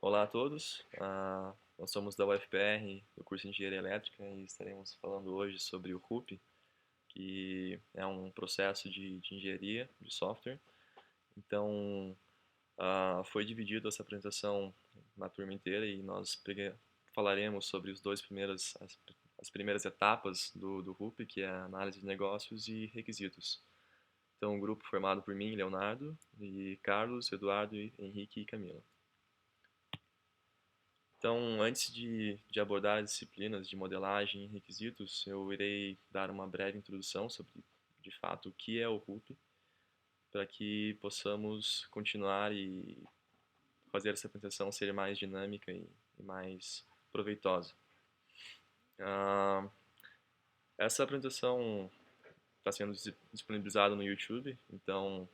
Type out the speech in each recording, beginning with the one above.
Olá a todos, nós somos da UFPR, do curso de Engenharia Elétrica, e estaremos falando hoje sobre o RUP, que é um processo de engenharia de software. Então, foi dividido essa apresentação na turma inteira e falaremos sobre as primeiras etapas do RUP, que é a análise de negócios e requisitos. Então, um grupo formado por mim, Leonardo, e Carlos, Eduardo, Henrique e Camila. Então, antes de abordar as disciplinas de modelagem e requisitos, eu irei dar uma breve introdução sobre, de fato, o que é o RUP, para que possamos continuar e fazer essa apresentação ser mais dinâmica e mais proveitosa. Ah, Essa apresentação está sendo disponibilizada no YouTube, então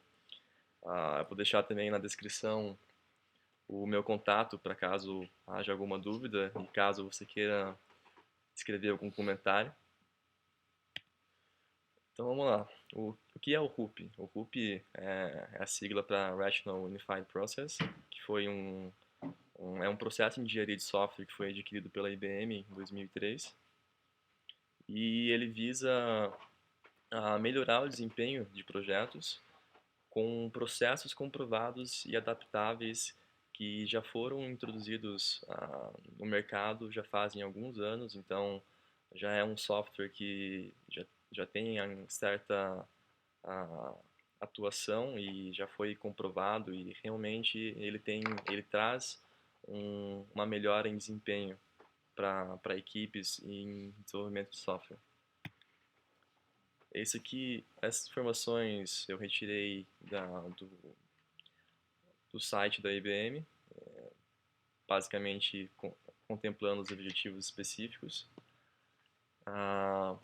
eu vou deixar também na descrição o meu contato para caso haja alguma dúvida e caso você queira escrever algum comentário. Então vamos lá. O que é o RUP? O RUP é a sigla para Rational Unified Process, que é um processo de engenharia de software que foi adquirido pela IBM em 2003 e ele visa melhorar o desempenho de projetos com processos comprovados e adaptáveis que já foram introduzidos no mercado já fazem alguns anos, então já é um software que já tem certa a atuação e já foi comprovado e realmente ele traz uma melhora em desempenho para equipes em desenvolvimento de software. Essas informações eu retirei do site da IBM, basicamente contemplando os objetivos específicos, ah,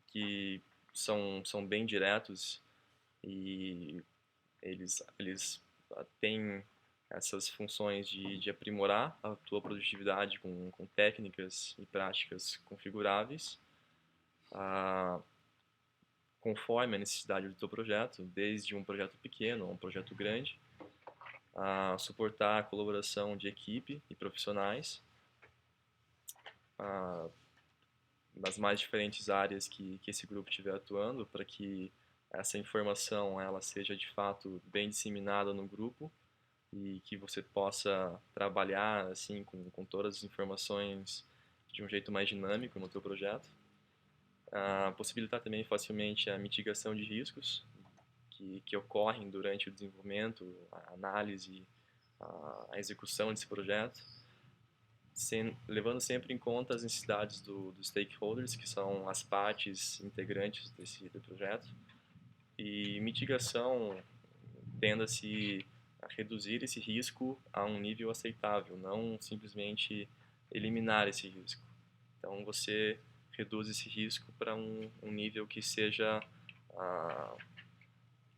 que são bem diretos e eles têm essas funções de aprimorar a tua produtividade com técnicas e práticas configuráveis, ah, conforme a necessidade do teu projeto, desde um projeto pequeno a um projeto grande, suportar a colaboração de equipe e profissionais ah, nas mais diferentes áreas que esse grupo estiver atuando, para que essa informação ela seja de fato bem disseminada no grupo e que você possa trabalhar assim com todas as informações de um jeito mais dinâmico no teu projeto. Possibilitar também facilmente a mitigação de riscos que ocorrem durante o desenvolvimento, a análise, a execução desse projeto, levando sempre em conta as necessidades dos stakeholders, que são as partes integrantes do projeto, e mitigação tenda-se a reduzir esse risco a um nível aceitável, não simplesmente eliminar esse risco. Então você reduz esse risco para um nível que seja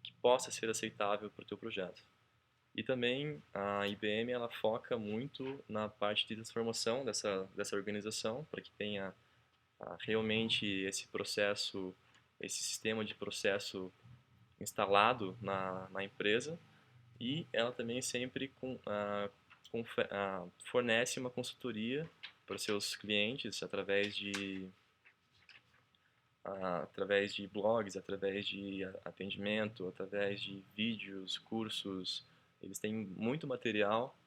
que possa ser aceitável para o teu projeto. E também a IBM ela foca muito na parte de transformação dessa organização para que tenha realmente esse processo, esse sistema de processo instalado na empresa e ela também sempre fornece uma consultoria para os seus clientes através de blogs, através de atendimento, através de vídeos, cursos. Eles têm muito material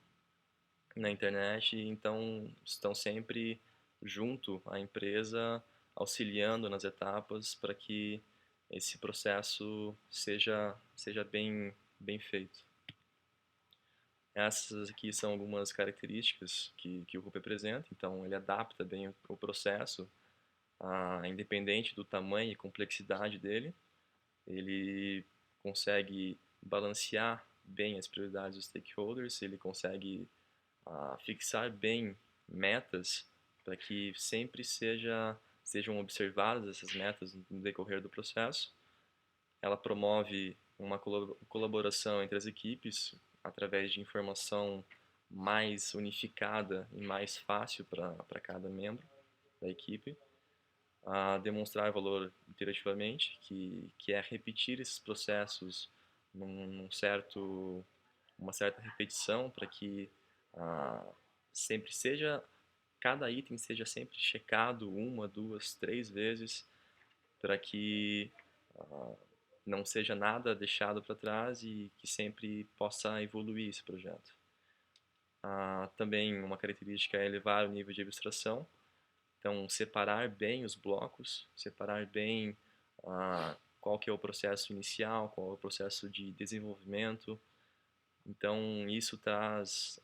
na internet, então estão sempre junto à empresa, auxiliando nas etapas para que esse processo seja bem feito. Essas aqui são algumas características que o RUP apresenta, então ele adapta bem o processo, independente do tamanho e complexidade dele, ele consegue balancear bem as prioridades dos stakeholders, ele consegue fixar bem metas para que sempre sejam observadas essas metas no decorrer do processo. Ela promove uma colaboração entre as equipes através de informação mais unificada e mais fácil para cada membro da equipe. Demonstrar valor iterativamente, que é repetir esses processos num certo, uma certa repetição para que ah, sempre seja, cada item seja sempre checado uma, duas, três vezes para que ah, não seja nada deixado para trás e que sempre possa evoluir esse projeto. Também uma característica é elevar o nível de abstração, então separar bem os blocos, separar bem qual que é o processo inicial, qual é o processo de desenvolvimento. Então isso traz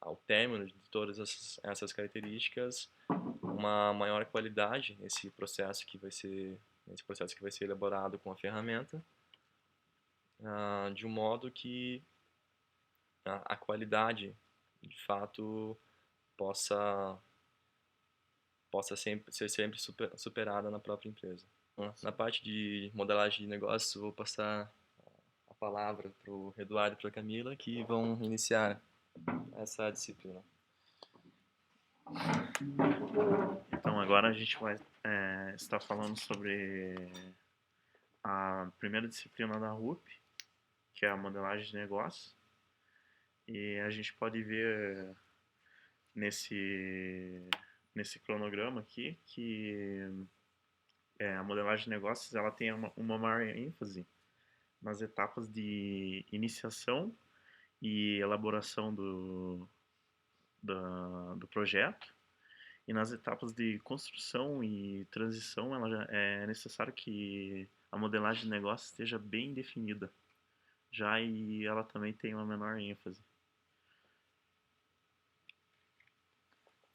ao término de todas essas características uma maior qualidade nesse processo que vai ser elaborado com a ferramenta, de um modo que a qualidade de fato possa ser sempre superada na própria empresa. Na parte de modelagem de negócios, eu vou passar a palavra para o Eduardo e para a Camila, que vão iniciar essa disciplina. Então agora a gente vai estar falando sobre a primeira disciplina da RUP, que é a modelagem de negócios. E a gente pode ver nesse cronograma aqui que a modelagem de negócios ela tem uma maior ênfase nas etapas de iniciação e elaboração do projeto. E nas etapas de construção e transição, é necessário que a modelagem de negócio esteja bem definida. Já e ela também tem uma menor ênfase.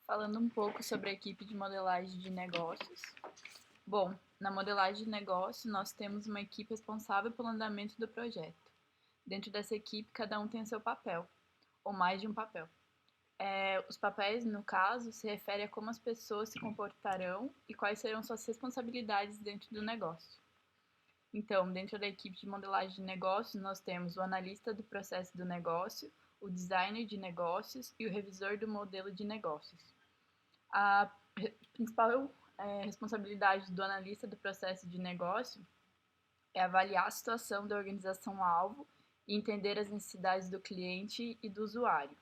Falando um pouco sobre a equipe de modelagem de negócios. Bom, na modelagem de negócio, nós temos uma equipe responsável pelo andamento do projeto. Dentro dessa equipe, cada um tem o seu papel, ou mais de um papel. Os papéis, no caso, se referem a como as pessoas se comportarão e quais serão suas responsabilidades dentro do negócio. Então, dentro da equipe de modelagem de negócios, nós temos o analista do processo do negócio, o designer de negócios e o revisor do modelo de negócios. A principal responsabilidade do analista do processo de negócio é avaliar a situação da organização-alvo e entender as necessidades do cliente e do usuário.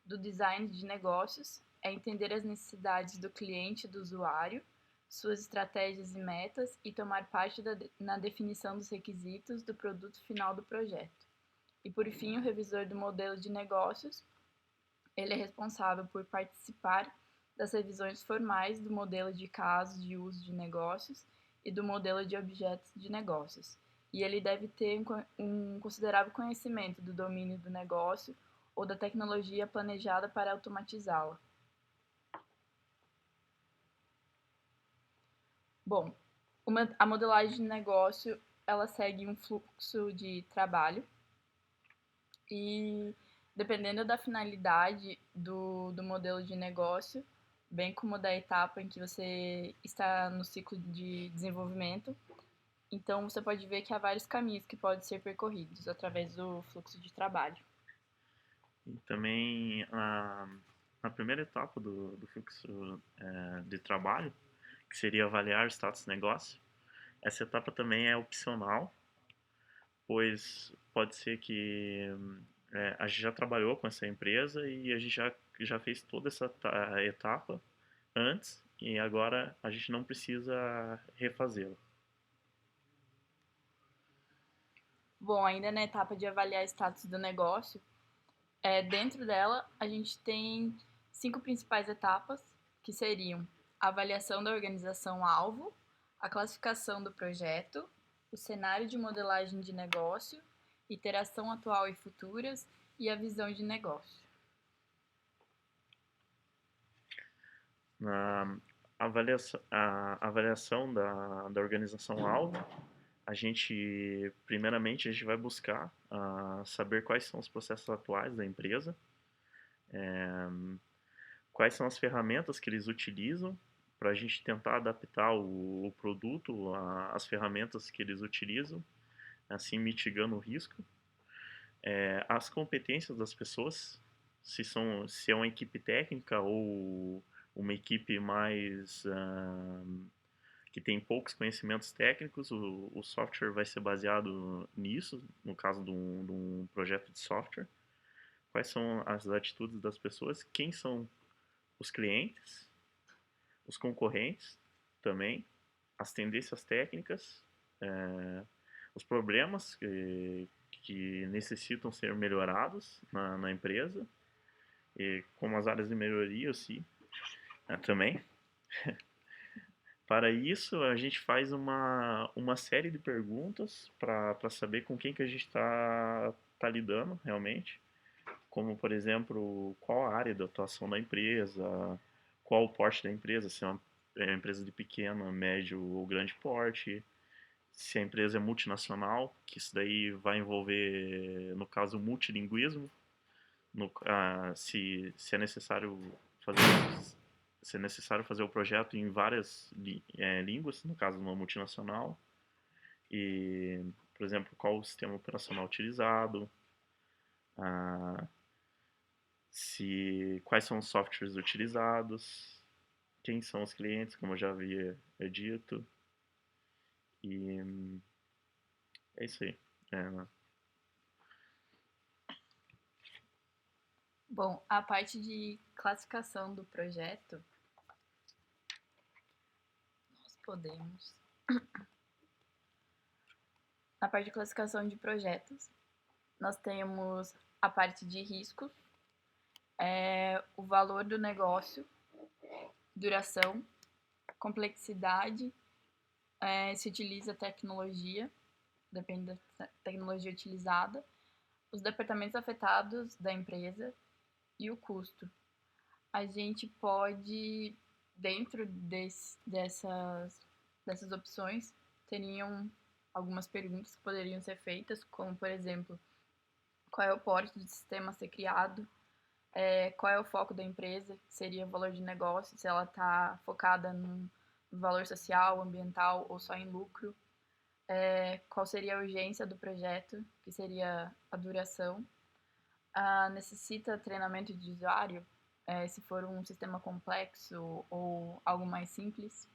Do design de negócios é entender as necessidades do cliente e do usuário, suas estratégias e metas e tomar parte na definição dos requisitos do produto final do projeto. E por fim, o revisor do modelo de negócios, ele é responsável por participar das revisões formais do modelo de casos de uso de negócios e do modelo de objetos de negócios. E ele deve ter um considerável conhecimento do domínio do negócio ou da tecnologia planejada para automatizá-la. Bom, a modelagem de negócio, ela segue um fluxo de trabalho e dependendo da finalidade do modelo de negócio, bem como da etapa em que você está no ciclo de desenvolvimento, então você pode ver que há vários caminhos que podem ser percorridos através do fluxo de trabalho. E também a primeira etapa do fluxo de trabalho, que seria avaliar o status do negócio, essa etapa também é opcional, pois pode ser que a gente já trabalhou com essa empresa e a gente já fez toda essa etapa antes e agora a gente não precisa refazê-la. Bom, ainda na etapa de avaliar o status do negócio, dentro dela a gente tem 5 principais etapas, que seriam a avaliação da organização-alvo, a classificação do projeto, o cenário de modelagem de negócio, iteração atual e futuras e a visão de negócio. Na avaliação da organização-alvo, primeiramente, a gente vai buscar saber quais são os processos atuais da empresa, quais são as ferramentas que eles utilizam para a gente tentar adaptar o produto às ferramentas que eles utilizam, assim mitigando o risco. As competências das pessoas, se é uma equipe técnica ou uma equipe mais que tem poucos conhecimentos técnicos, o software vai ser baseado nisso, no caso de um projeto de software. quais são as atitudes das pessoas, quem são os clientes, os concorrentes também, as tendências técnicas, os problemas que necessitam ser melhorados na empresa, e como as áreas de melhoria, sim, também. Para isso, a gente faz uma série de perguntas para saber com quem que a gente tá lidando realmente. Como, por exemplo, qual a área de atuação da empresa, qual o porte da empresa, se é uma empresa de pequeno, médio ou grande porte, se a empresa é multinacional, que isso daí vai envolver, no caso, multilinguismo, se é necessário fazer se é necessário fazer o projeto em várias línguas, no caso, uma multinacional, e, por exemplo, qual o sistema operacional utilizado, ah, quais são os softwares utilizados, quem são os clientes, como eu já havia dito, e é isso aí. Né? Bom, a parte de classificação do projeto, nós podemos. Na parte de classificação de projetos, nós temos a parte de riscos, o valor do negócio, duração, complexidade, se utiliza tecnologia, depende da tecnologia utilizada, os departamentos afetados da empresa e o custo. A gente pode, dentro dessas opções, teriam algumas perguntas que poderiam ser feitas, como, por exemplo, qual é o porte do sistema a ser criado, qual é o foco da empresa, que seria o valor de negócio, se ela está focada no valor social, ambiental ou só em lucro, qual seria a urgência do projeto, que seria a duração, necessita treinamento de usuário, se for um sistema complexo ou algo mais simples,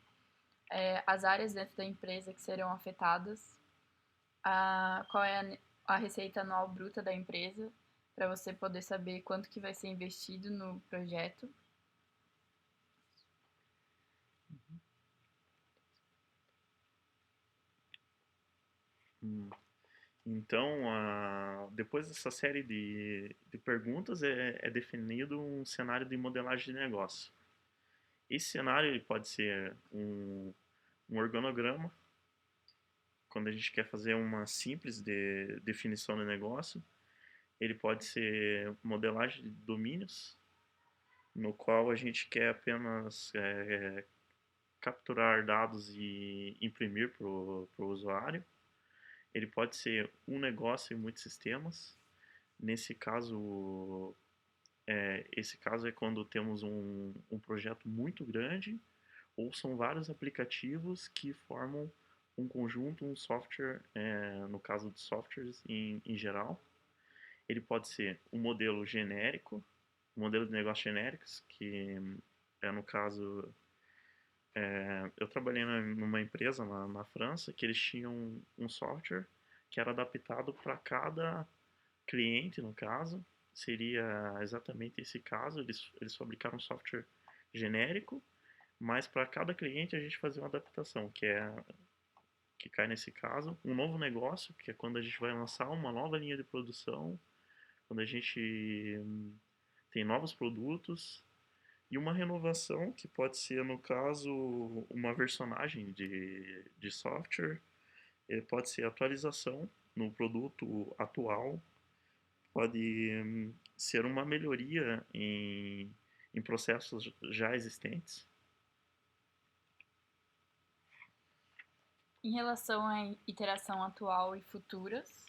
as áreas dentro da empresa que serão afetadas, qual é a receita anual bruta da empresa, para você poder saber quanto que vai ser investido no projeto. Então, depois dessa série de perguntas, é definido um cenário de modelagem de negócio. Esse cenário ele pode ser um organograma, quando a gente quer fazer uma simples definição de negócio. Ele pode ser modelagem de domínios, no qual a gente quer apenas capturar dados e imprimir para o usuário. Ele pode ser um negócio e muitos sistemas. Nesse caso, esse caso é quando temos um projeto muito grande ou são vários aplicativos que formam um conjunto, um software, no caso de softwares em geral. Ele pode ser um modelo genérico, um modelo de negócio genéricos, que no caso, eu trabalhei numa empresa na França que eles tinham um software que era adaptado para cada cliente, no caso. Seria exatamente esse caso, eles fabricaram um software genérico, mas para cada cliente a gente fazia uma adaptação, que cai nesse caso. Um novo negócio, que é quando a gente vai lançar uma nova linha de produção, quando a gente tem novos produtos, e uma renovação, que pode ser, no caso, uma versionagem de software, pode ser atualização no produto atual, pode ser uma melhoria em processos já existentes. Em relação à iteração atual e futuras,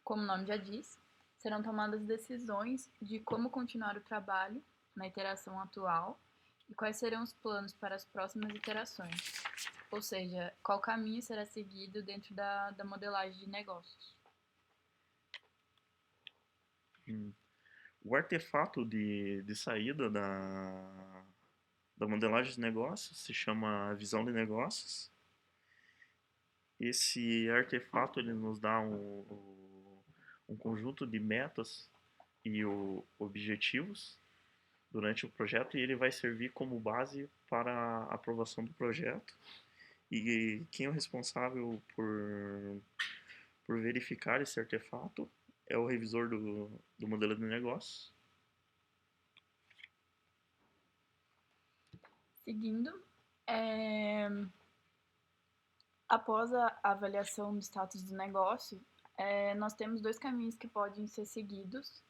como o nome já diz, serão tomadas decisões de como continuar o trabalho na iteração atual e quais serão os planos para as próximas iterações. Ou seja, qual caminho será seguido dentro da modelagem de negócios. O artefato de saída da modelagem de negócios se chama visão de negócios. Esse artefato ele nos dá um um conjunto de metas e objetivos durante o projeto, e ele vai servir como base para a aprovação do projeto. E quem é o responsável por verificar esse artefato é o revisor do modelo de negócio. Seguindo, após a avaliação do status do negócio, nós temos dois caminhos que podem ser seguidos.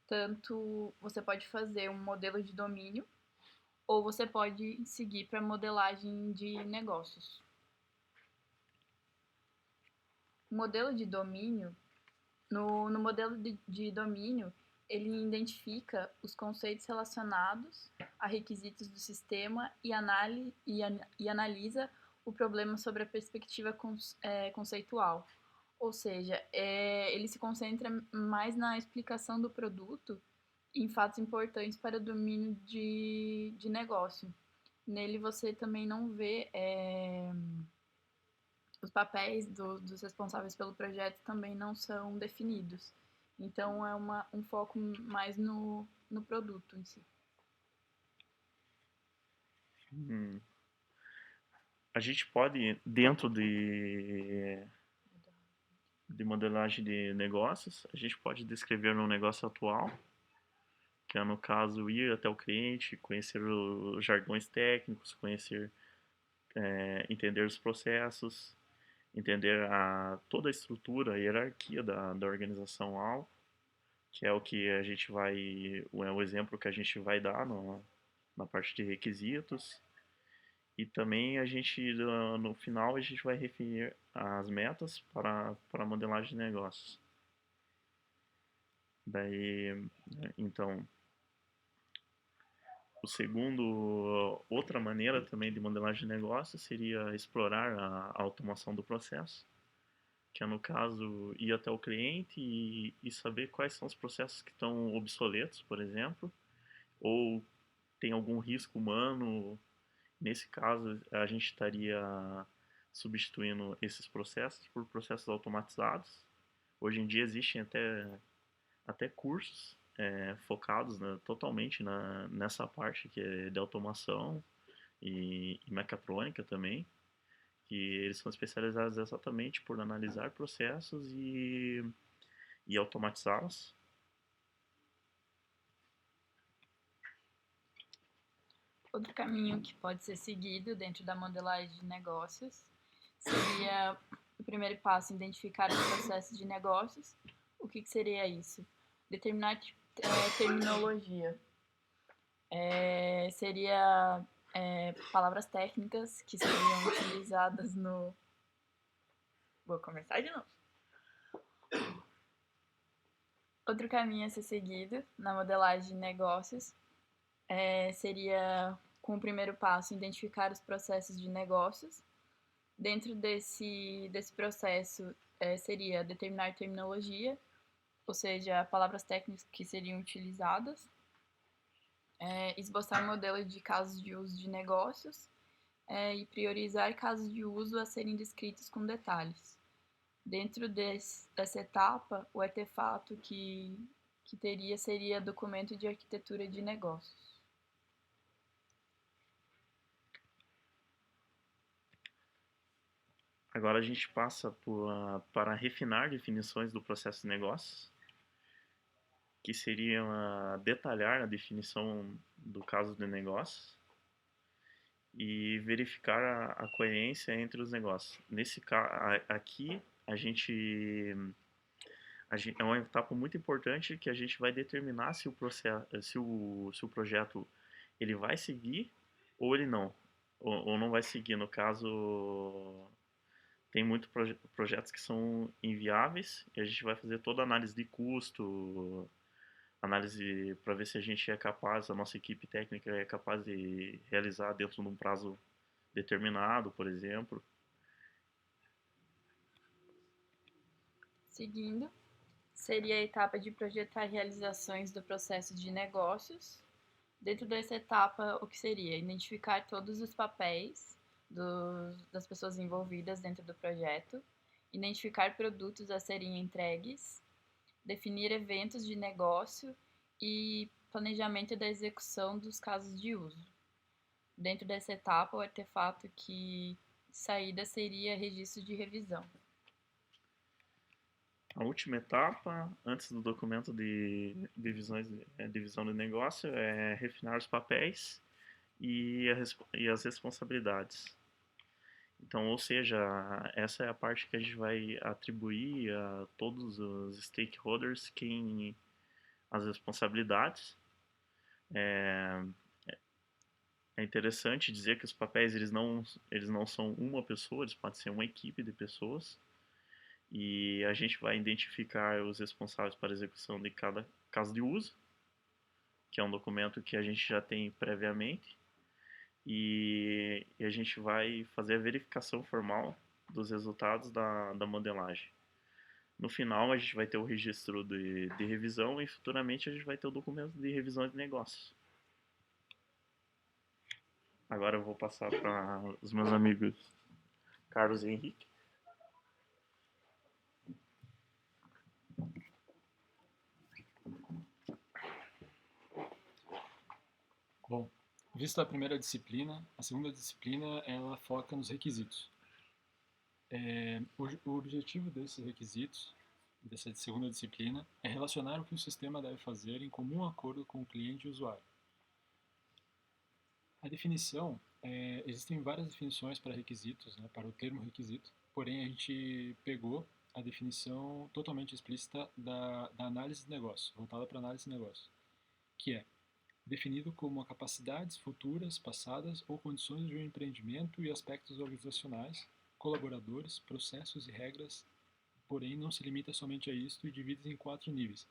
Tanto você pode fazer um modelo de domínio, ou você pode seguir para modelagem de negócios. O modelo de domínio, no modelo de domínio, ele identifica os conceitos relacionados a requisitos do sistema e analisa o problema sobre a perspectiva conceitual. Ou seja, ele se concentra mais na explicação do produto em fatos importantes para o domínio de negócio. Nele você também não vê os papéis dos responsáveis pelo projeto também não são definidos. Então é um foco mais no produto em si. A gente pode, dentro de modelagem de negócios, a gente pode descrever um negócio atual, que é, no caso, ir até o cliente, conhecer os jargões técnicos, entender os processos, entender toda a estrutura, a hierarquia da organização-alvo, que é o que a gente o exemplo que a gente vai dar na parte de requisitos. E também a gente, no final, a gente vai definir as metas para a modelagem de negócios. Daí, então, outra maneira também de modelagem de negócios seria explorar a automação do processo, que é, no caso, ir até o cliente e saber quais são os processos que estão obsoletos, por exemplo, ou tem algum risco humano. Nesse caso, a gente estaria substituindo esses processos por processos automatizados. Hoje em dia existem até cursos focados totalmente nessa parte que é de automação e mecatrônica também, que eles são especializados exatamente por analisar processos e automatizá-los. Outro caminho que pode ser seguido dentro da modelagem de negócios seria o primeiro passo, identificar os processos de negócios. O que seria isso? Determinar terminologia. Seria palavras técnicas que seriam utilizadas no... Vou começar de novo. Outro caminho a ser seguido na modelagem de negócios seria, com o primeiro passo, identificar os processos de negócios. Dentro desse processo, seria determinar terminologia, ou seja, palavras técnicas que seriam utilizadas, esboçar modelos de casos de uso de negócios e priorizar casos de uso a serem descritos com detalhes. Dentro dessa etapa, o artefato que seria documento de arquitetura de negócios. Agora a gente passa para refinar definições do processo de negócios, que seriam detalhar a definição do caso de negócio e verificar a coerência entre os negócios. Nesse caso, aqui a gente é uma etapa muito importante que a gente vai determinar se o projeto ele vai seguir ou ele não, ou não vai seguir. No caso, tem muitos projetos que são inviáveis e a gente vai fazer toda a análise de custo, análise para ver se a gente é capaz, a nossa equipe técnica é capaz de realizar dentro de um prazo determinado, por exemplo. Seguindo, seria a etapa de projetar realizações do processo de negócios. Dentro dessa etapa, o que seria? Identificar todos os papéis das pessoas envolvidas dentro do projeto, identificar produtos a serem entregues, definir eventos de negócio e planejamento da execução dos casos de uso. Dentro dessa etapa, o artefato que saída seria registro de revisão. A última etapa, antes do documento de divisão de negócio, é refinar os papéis e as responsabilidades. Então, ou seja, essa é a parte que a gente vai atribuir a todos os stakeholders as responsabilidades. É interessante dizer que os papéis eles não são uma pessoa, eles podem ser uma equipe de pessoas. E a gente vai identificar os responsáveis para a execução de cada caso de uso, que é um documento que a gente já tem previamente. E a gente vai fazer a verificação formal dos resultados da modelagem. No final, a gente vai ter o registro de revisão e futuramente a gente vai ter o documento de revisão de negócios. Agora eu vou passar para os meus amigos Carlos e Henrique. Bom, vista a primeira disciplina, a segunda disciplina ela foca nos requisitos. O objetivo desses requisitos, dessa segunda disciplina, é relacionar o que o sistema deve fazer em comum acordo com o cliente e o usuário. A definição, existem várias definições para requisitos, né, para o termo requisito, porém a gente pegou a definição totalmente explícita da análise de negócio, voltada para a análise de negócio, que é definido como capacidades futuras, passadas ou condições de um empreendimento e aspectos organizacionais, colaboradores, processos e regras, porém não se limita somente a isto e divide em 4 níveis.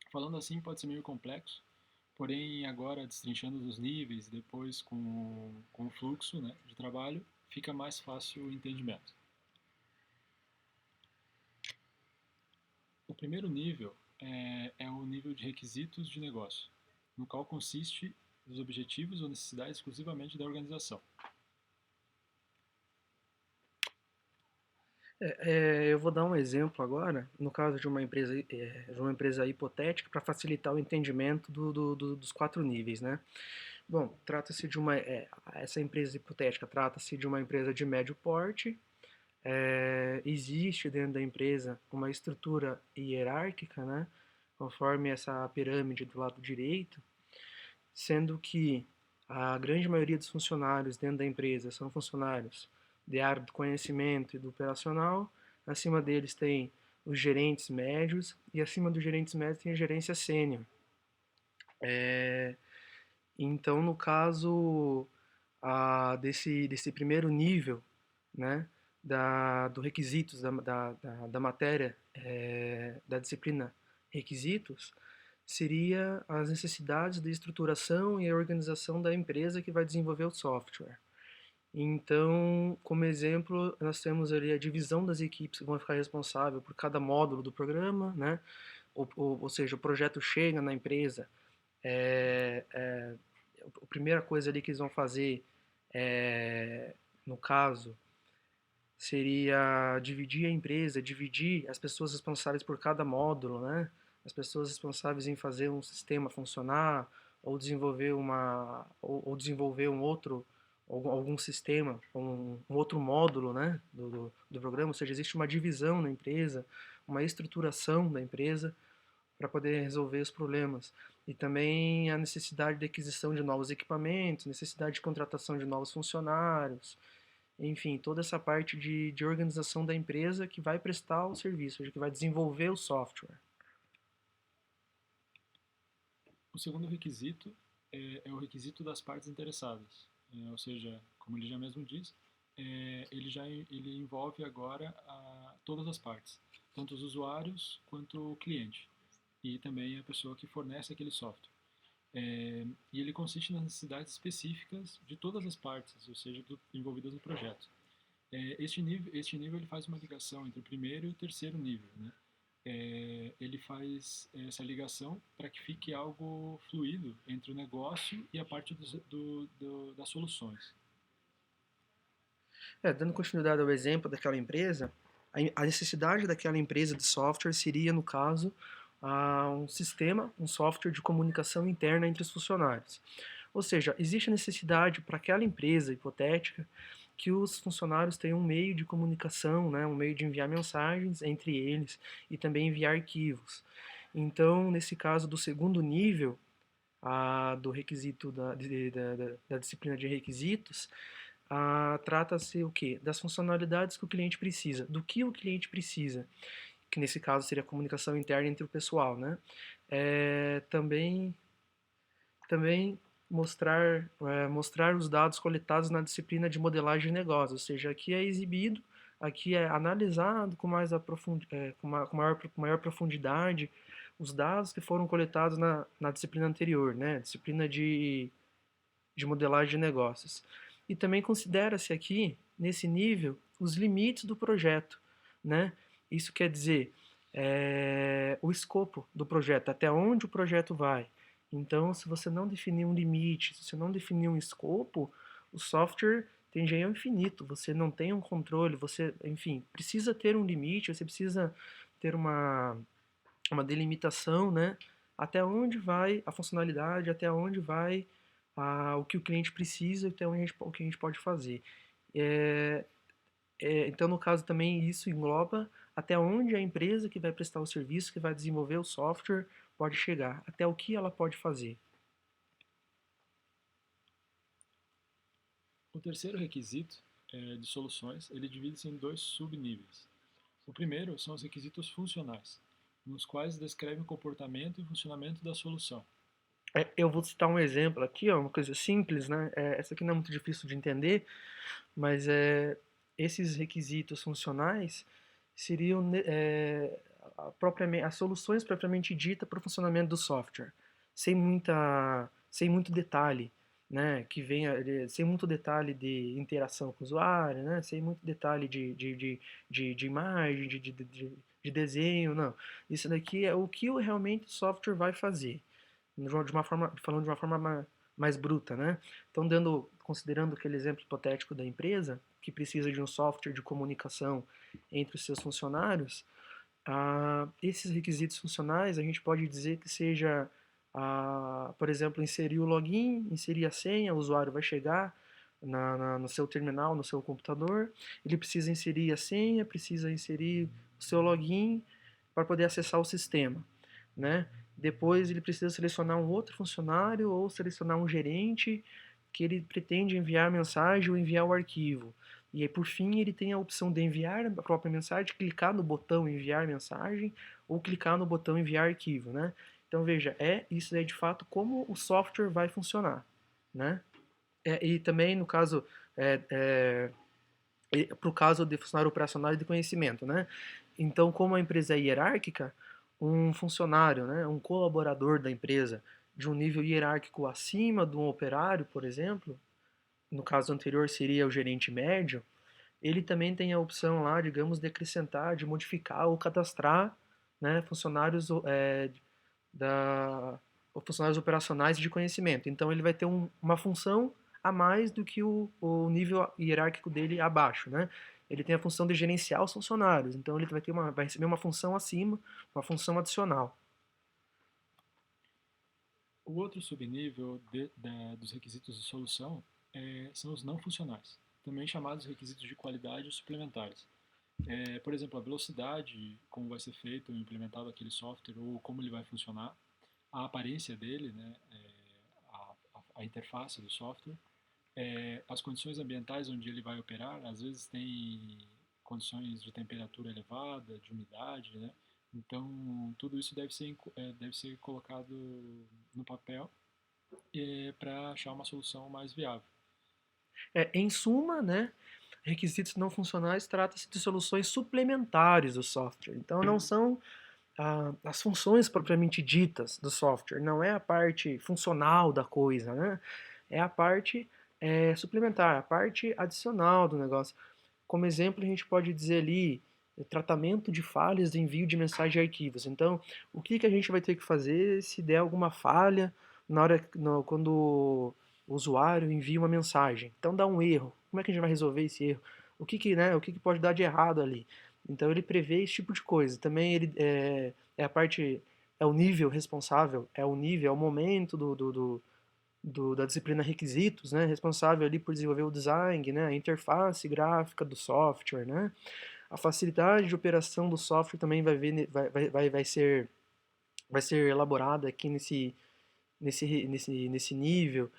Falando assim pode ser meio complexo, porém agora destrinchando os níveis e depois com o fluxo, né, de trabalho, fica mais fácil o entendimento. O primeiro nível é o nível de requisitos de negócio, no qual consiste dos objetivos ou necessidades exclusivamente da organização. Eu vou dar um exemplo agora, no caso de uma empresa hipotética, para facilitar o entendimento dos 4 níveis, né? Bom, trata-se de essa empresa hipotética trata-se de uma empresa de médio porte. Existe dentro da empresa uma estrutura hierárquica, né? Conforme essa pirâmide do lado direito, sendo que a grande maioria dos funcionários dentro da empresa são funcionários de área do conhecimento e do operacional. Acima deles tem os gerentes médios e acima dos gerentes médios tem a gerência sênior. Então, no caso desse primeiro nível, né, do requisitos da matéria da disciplina requisitos, seria as necessidades de estruturação e organização da empresa que vai desenvolver o software. Então, como exemplo, nós temos ali a divisão das equipes que vão ficar responsáveis por cada módulo do programa, né? Ou seja, o projeto chega na empresa, a primeira coisa ali que eles vão fazer, no caso, seria dividir a empresa, dividir as pessoas responsáveis por cada módulo, né? As pessoas responsáveis em fazer um sistema funcionar, ou desenvolver ou desenvolver algum sistema, um outro módulo, né, do programa. Ou seja, existe uma divisão na empresa, uma estruturação da empresa para poder resolver os problemas. E também a necessidade de aquisição de novos equipamentos, necessidade de contratação de novos funcionários, enfim, toda essa parte de organização da empresa que vai prestar o serviço, ou seja, que vai desenvolver o software. O segundo requisito é o requisito das partes interessadas, ou seja, como ele já mesmo diz, ele envolve agora todas as partes, tanto os usuários quanto o cliente e também a pessoa que fornece aquele software. E ele consiste nas necessidades específicas de todas as partes, ou seja, envolvidas no projeto. Este nível ele faz uma ligação entre o primeiro e o terceiro nível, né? Ele faz essa ligação para que fique algo fluido entre o negócio e a parte das soluções. Dando continuidade ao exemplo daquela empresa, A necessidade daquela empresa de software seria, no caso, um sistema, um software de comunicação interna entre os funcionários. Ou seja, existe a necessidade para aquela empresa hipotética que os funcionários tenham um meio de comunicação, né, um meio de enviar mensagens entre eles e também enviar arquivos. Então, nesse caso do segundo nível, do requisito da disciplina de requisitos, trata-se o quê? Das funcionalidades que o cliente precisa, do que o cliente precisa, que nesse caso seria a comunicação interna entre o pessoal, né? Também mostrar os dados coletados na disciplina de modelagem de negócio, ou seja, aqui é exibido, aqui é analisado com com maior profundidade os dados que foram coletados na disciplina anterior, né? Disciplina de modelagem de negócios. E também considera-se aqui, nesse nível, os limites do projeto, né? Isso quer dizer o escopo do projeto, até onde o projeto vai. Então, se você não definir um limite, se você não definir um escopo, o software tende ao infinito, você não tem um controle, você, enfim, precisa ter um limite, você precisa ter uma delimitação, né? Até onde vai a funcionalidade, até onde vai o que o cliente precisa, até onde o que a gente pode fazer. Então, no caso também, isso engloba até onde a empresa que vai prestar o serviço, que vai desenvolver o software, pode chegar, até o que ela pode fazer. O terceiro requisito de soluções, ele divide-se em 2 subníveis. O primeiro são os requisitos funcionais, nos quais descrevem o comportamento e funcionamento da solução. Eu vou citar um exemplo aqui, ó, uma coisa simples, né? Essa aqui não é muito difícil de entender, mas esses requisitos funcionais seriam as soluções propriamente ditas para o funcionamento do software, sem muito detalhe, né? Sem muito detalhe de interação com o usuário, né? Sem muito detalhe de imagem, de desenho, não. Isso daqui é o que realmente o software vai fazer, falando de uma forma mais bruta, né? Então, considerando aquele exemplo hipotético da empresa que precisa de um software de comunicação entre os seus funcionários, esses requisitos funcionais a gente pode dizer que seja, por exemplo, inserir o login, inserir a senha, o usuário vai chegar no seu terminal, no seu computador, ele precisa inserir a senha, precisa inserir o seu login para poder acessar o sistema, né? Depois ele precisa selecionar um outro funcionário ou selecionar um gerente que ele pretende enviar a mensagem ou enviar o arquivo. E aí, por fim, ele tem a opção de enviar a própria mensagem, clicar no botão enviar mensagem ou clicar no botão enviar arquivo, né? Então, veja, isso é de fato como o software vai funcionar, né? E também, no caso, para o caso de funcionário operacional e de conhecimento, né? Então, como a empresa é hierárquica, um funcionário, né, um colaborador da empresa de um nível hierárquico acima de um operário, por exemplo, no caso anterior seria o gerente médio, ele também tem a opção lá, digamos, de acrescentar, de modificar ou cadastrar, né, funcionários funcionários operacionais de conhecimento. Então ele vai ter uma função a mais do que o nível hierárquico dele abaixo, né? Ele tem a função de gerenciar os funcionários, então ele vai receber uma função acima, uma função adicional. O outro subnível dos requisitos de solução são os não funcionais, também chamados requisitos de qualidade suplementares. Por exemplo, a velocidade, como vai ser feito ou implementado aquele software ou como ele vai funcionar, a aparência dele, né, a interface do software, as condições ambientais onde ele vai operar, às vezes tem condições de temperatura elevada, de umidade, né? Então, tudo isso deve ser colocado no papel para achar uma solução mais viável. Em suma, né, requisitos não funcionais trata-se de soluções suplementares do software. Então, não são as funções propriamente ditas do software, não é a parte funcional da coisa, né? É a parte suplementar, a parte adicional do negócio. Como exemplo, a gente pode dizer ali tratamento de falhas de envio de mensagem de arquivos. Então, o que a gente vai ter que fazer se der alguma falha quando o usuário envia uma mensagem? Então, dá um erro. Como é que a gente vai resolver esse erro? O que pode dar de errado ali? Então ele prevê esse tipo de coisa. Também ele é a parte, é o nível responsável, é o nível, é o momento da disciplina requisitos, né? Responsável ali por desenvolver o design, né? A interface gráfica do software, né? A facilidade de operação do software também vai ser elaborada aqui nesse nível.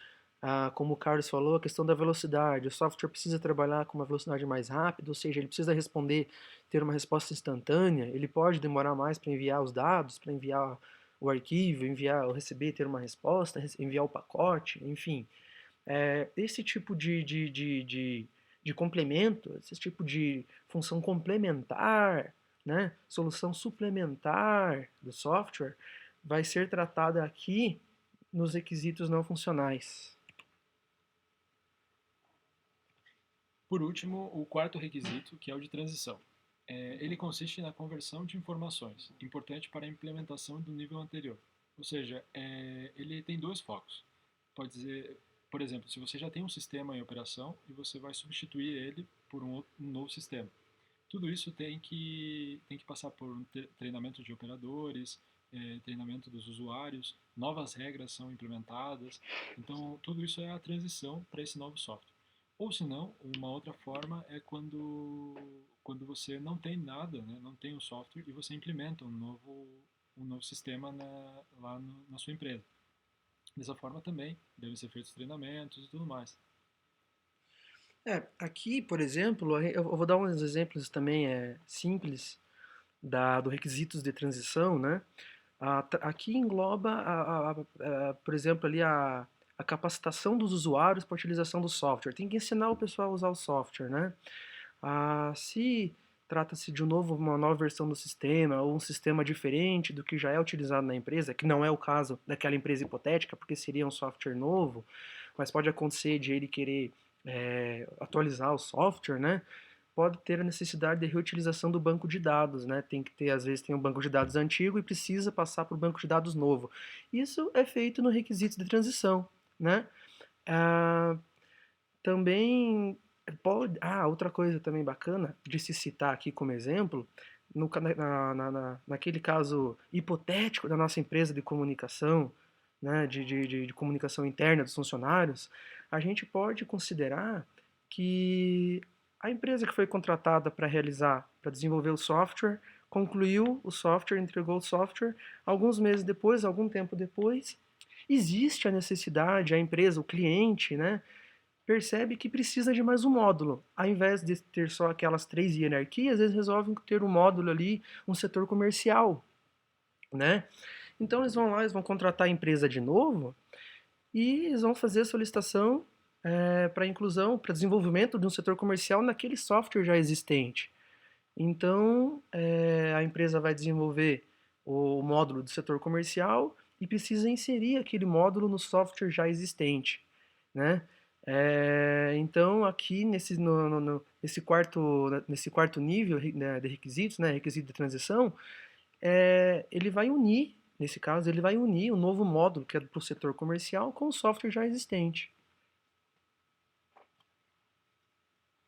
Ah, como o Carlos falou, a questão da velocidade. O software precisa trabalhar com uma velocidade mais rápida, ou seja, ele precisa responder, ter uma resposta instantânea. Ele pode demorar mais para enviar os dados, para enviar o arquivo, enviar ou receber, ter uma resposta, enviar o pacote, enfim. Esse tipo de complemento, esse tipo de função complementar, né, solução suplementar do software, vai ser tratada aqui nos requisitos não funcionais. Por último, o quarto requisito, que é o de transição. Ele consiste na conversão de informações, importante para a implementação do nível anterior. Ou seja, ele tem dois focos. Pode dizer, por exemplo, se você já tem um sistema em operação e você vai substituir ele por um novo sistema. Tudo isso tem que passar por um treinamento de operadores, treinamento dos usuários, novas regras são implementadas. Então, tudo isso é a transição para esse novo software. Ou se não, uma outra forma é quando você não tem nada, né, não tem o software e você implementa um novo sistema na sua empresa. Dessa forma também devem ser feitos treinamentos e tudo mais. Aqui, por exemplo, eu vou dar uns exemplos também simples do requisitos de transição, né? Aqui engloba, por exemplo, ali a capacitação dos usuários para a utilização do software. Tem que ensinar o pessoal a usar o software, né? Se trata-se de uma nova versão do sistema ou um sistema diferente do que já é utilizado na empresa, que não é o caso daquela empresa hipotética, porque seria um software novo, mas pode acontecer de ele querer atualizar o software, né? Pode ter a necessidade de reutilização do banco de dados, né? Tem que ter, às vezes, tem um banco de dados antigo e precisa passar para o banco de dados novo. Isso é feito no requisito de transição, né? Ah, também outra coisa também bacana de se citar aqui como exemplo, naquele caso hipotético da nossa empresa de comunicação, né, de comunicação interna dos funcionários, a gente pode considerar que a empresa que foi contratada para desenvolver o software, concluiu o software, entregou o software, alguns meses depois, algum tempo depois, existe a necessidade, a empresa, o cliente, né, percebe que precisa de mais um módulo. Ao invés de ter só aquelas 3 hierarquias, eles resolvem ter um módulo ali, um setor comercial, né? Então eles vão lá, eles vão contratar a empresa de novo e eles vão fazer a solicitação para inclusão, para desenvolvimento de um setor comercial naquele software já existente. Então a empresa vai desenvolver o módulo do setor comercial e precisa inserir aquele módulo no software já existente, né? Então, aqui nesse quarto nível, né, de requisitos, né, requisito de transição, ele vai unir, nesse caso, ele vai unir o novo módulo, que é para o setor comercial, com o software já existente.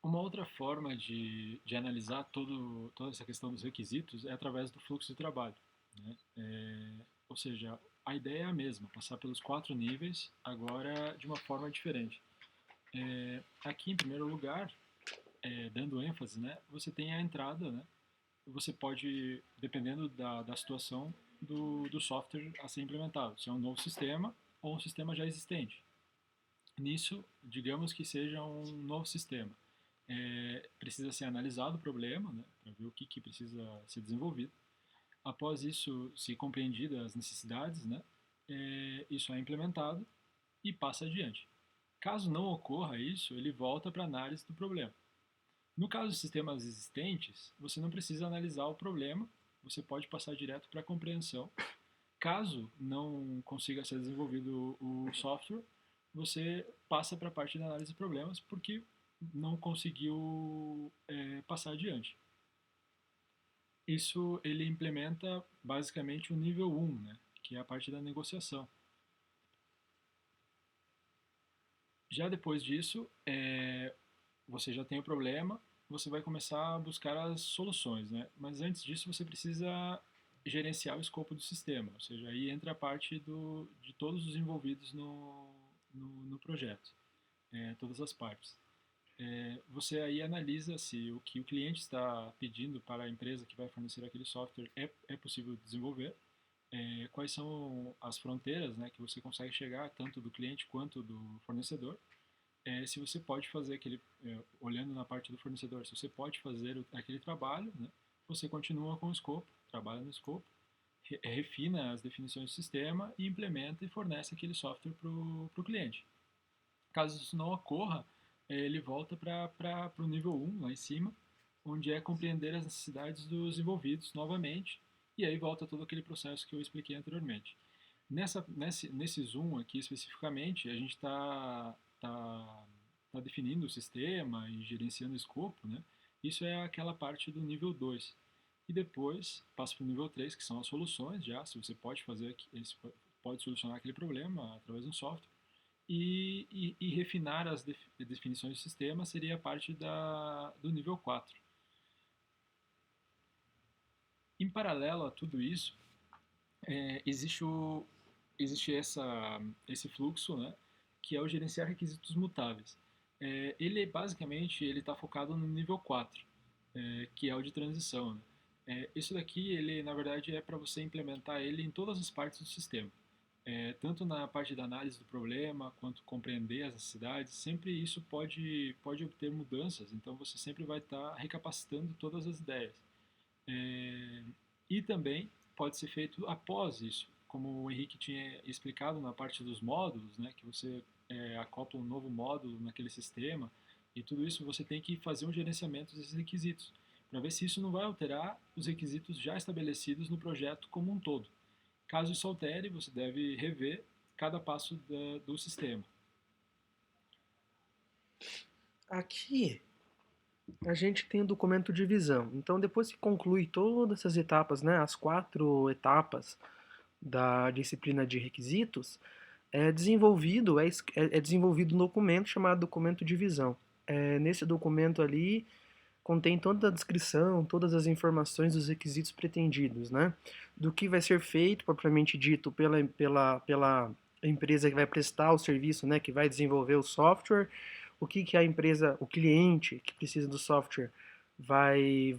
Uma outra forma de analisar toda essa questão dos requisitos é através do fluxo de trabalho, né? Ou seja, a ideia é a mesma, passar pelos 4 níveis, agora de uma forma diferente. Aqui, em primeiro lugar, dando ênfase, né, você tem a entrada, né, você pode, dependendo da situação do software a ser implementado, se é um novo sistema ou um sistema já existente. Nisso, digamos que seja um novo sistema. Precisa ser analisado o problema, né, para ver o que precisa ser desenvolvido. Após isso, se compreendidas as necessidades, né, isso é implementado e passa adiante. Caso não ocorra isso, ele volta para a análise do problema. No caso de sistemas existentes, você não precisa analisar o problema, você pode passar direto para a compreensão. Caso não consiga ser desenvolvido o software, você passa para a parte da análise de problemas porque não conseguiu passar adiante. Isso ele implementa basicamente o nível 1, né, que é a parte da negociação. Já depois disso, você já tem o problema, você vai começar a buscar as soluções, né? Mas antes disso você precisa gerenciar o escopo do sistema, ou seja, aí entra a parte de todos os envolvidos no projeto, todas as partes. Você aí analisa se o que o cliente está pedindo para a empresa que vai fornecer aquele software é possível desenvolver, quais são as fronteiras, né, que você consegue chegar, tanto do cliente quanto do fornecedor, se você pode fazer olhando na parte do fornecedor, se você pode fazer aquele trabalho, né, você continua com o escopo, trabalha no escopo, refina as definições do sistema e implementa e fornece aquele software para o cliente. Caso isso não ocorra, ele volta para o nível 1, lá em cima, onde é compreender as necessidades dos envolvidos novamente, e aí volta todo aquele processo que eu expliquei anteriormente. Nesse zoom aqui especificamente, a gente tá definindo o sistema e gerenciando o escopo, né? Isso é aquela parte do nível 2. E depois passa para o nível 3, que são as soluções, já, se você pode pode solucionar aquele problema através de um software. E refinar as definições do sistema seria a parte do nível 4. Em paralelo a tudo isso, existe esse fluxo, né, que é o gerenciar requisitos mutáveis. Ele basicamente está focado no nível 4, que é o de transição. Né? Isso daqui, ele na verdade é para você implementar ele em todas as partes do sistema. Tanto na parte da análise do problema, quanto compreender as necessidades, sempre isso pode obter mudanças, então você sempre vai estar recapacitando todas as ideias. E também pode ser feito após isso, como o Henrique tinha explicado na parte dos módulos, né, que você acopla um novo módulo naquele sistema, e tudo isso você tem que fazer um gerenciamento desses requisitos, para ver se isso não vai alterar os requisitos já estabelecidos no projeto como um todo. Caso isso altere, você deve rever cada passo do sistema. Aqui a gente tem o documento de visão. Então, depois que conclui todas essas etapas, né, as 4 etapas da disciplina de requisitos, desenvolvido um documento chamado documento de visão. Nesse documento ali contém toda a descrição, todas as informações dos requisitos pretendidos, né? Do que vai ser feito, propriamente dito, pela empresa que vai prestar o serviço, né? Que vai desenvolver o software, o que a empresa, o cliente que precisa do software vai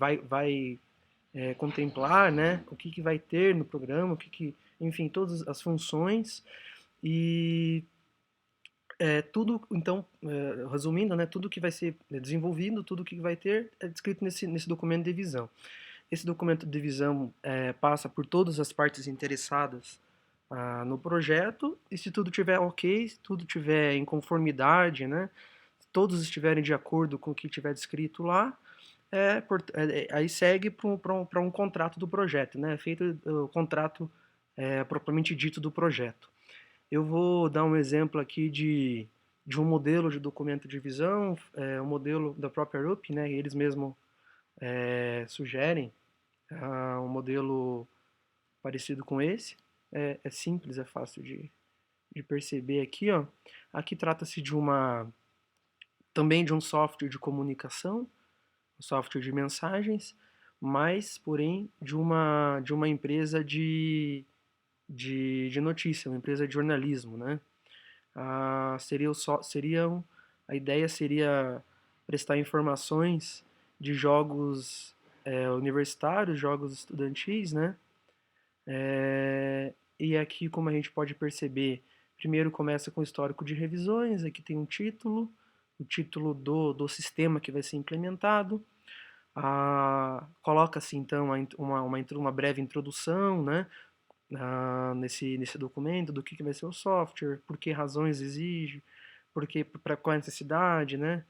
contemplar, né? O que vai ter no programa, enfim, todas as funções e tudo, então, resumindo, né, tudo que vai ser desenvolvido, tudo que vai ter é descrito nesse documento de visão. Esse documento de visão passa por todas as partes interessadas no projeto e se tudo tiver ok, se tudo tiver em conformidade, né, se todos estiverem de acordo com o que tiver descrito lá, aí segue para um contrato do projeto, né, feito o contrato propriamente dito do projeto. Eu vou dar um exemplo aqui de um modelo de documento de visão, um modelo da própria RUP, né? Eles mesmos sugerem um modelo parecido com esse. É simples, é fácil de perceber aqui, ó. Aqui trata-se também de um software de comunicação, um software de mensagens, mas, porém, de uma empresa de notícia, uma empresa de jornalismo, né? A ideia seria prestar informações de jogos universitários, jogos estudantis, né? E aqui, como a gente pode perceber, primeiro começa com o histórico de revisões, aqui tem um título, o título do sistema que vai ser implementado, coloca-se então uma breve introdução, né? Nesse documento do que vai ser o software, por que razões exige, para qual necessidade, né?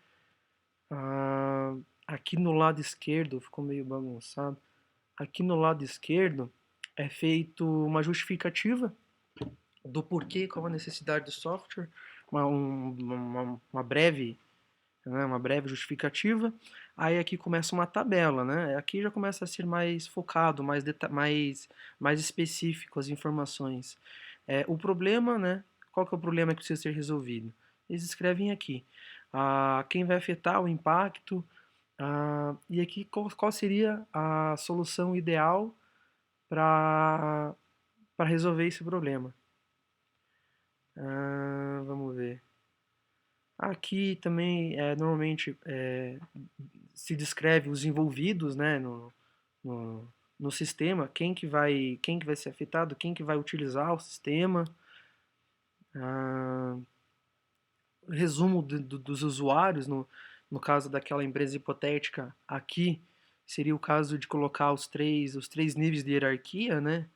Aqui no lado esquerdo, ficou meio bagunçado, aqui no lado esquerdo é feito uma justificativa do porquê, qual a necessidade do software, uma breve, né, uma breve justificativa. Aí aqui começa uma tabela, né? Aqui já começa a ser mais focado, mais específico as informações. O problema, né? Qual que é o problema que precisa ser resolvido? Eles escrevem aqui quem vai afetar o impacto, E aqui qual seria a solução ideal para resolver esse problema? Vamos ver. Aqui também normalmente se descreve os envolvidos, né, no, no sistema, quem que vai ser afetado, quem que vai utilizar o sistema, ah, resumo dos usuários, no caso daquela empresa hipotética, aqui seria o caso de colocar os três níveis de hierarquia, né?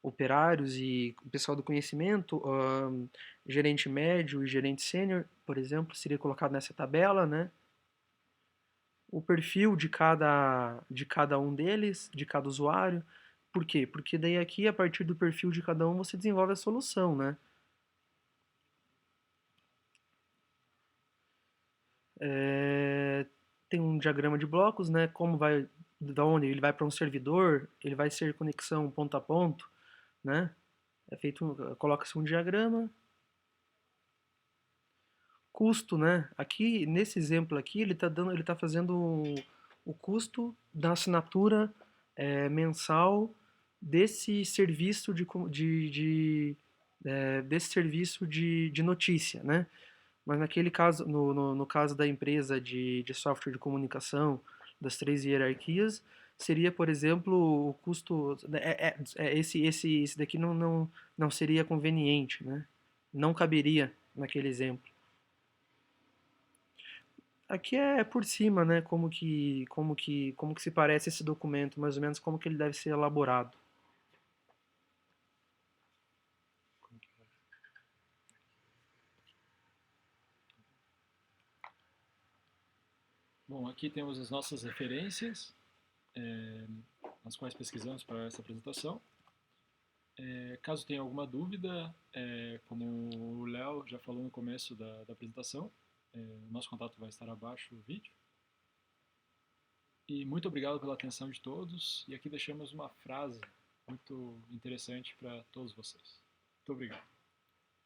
Operários e o pessoal do conhecimento, gerente médio e gerente sênior, por exemplo, seria colocado nessa tabela, né? O perfil de cada um deles, de cada usuário. Por quê? Porque daí aqui, a partir do perfil de cada um, você desenvolve a solução, né? Tem um diagrama de blocos, né? Como vai, da onde ele vai para um servidor, ele vai ser conexão ponto a ponto, né? Coloca-se um diagrama. Custo, né? Aqui nesse exemplo aqui ele está fazendo o custo da assinatura mensal desse serviço desse serviço de notícia, né? Mas naquele caso, no caso da empresa de software de comunicação, das três hierarquias, seria, por exemplo, o custo. Esse daqui não seria conveniente, né? Não caberia naquele exemplo. Aqui é por cima, né? Como que se parece esse documento, mais ou menos como que ele deve ser elaborado. Bom, aqui temos as nossas referências, nas quais pesquisamos para essa apresentação. Caso tenha alguma dúvida, como o Léo já falou no começo da apresentação, o nosso contato vai estar abaixo do vídeo. E muito obrigado pela atenção de todos. E aqui deixamos uma frase muito interessante para todos vocês. Muito obrigado.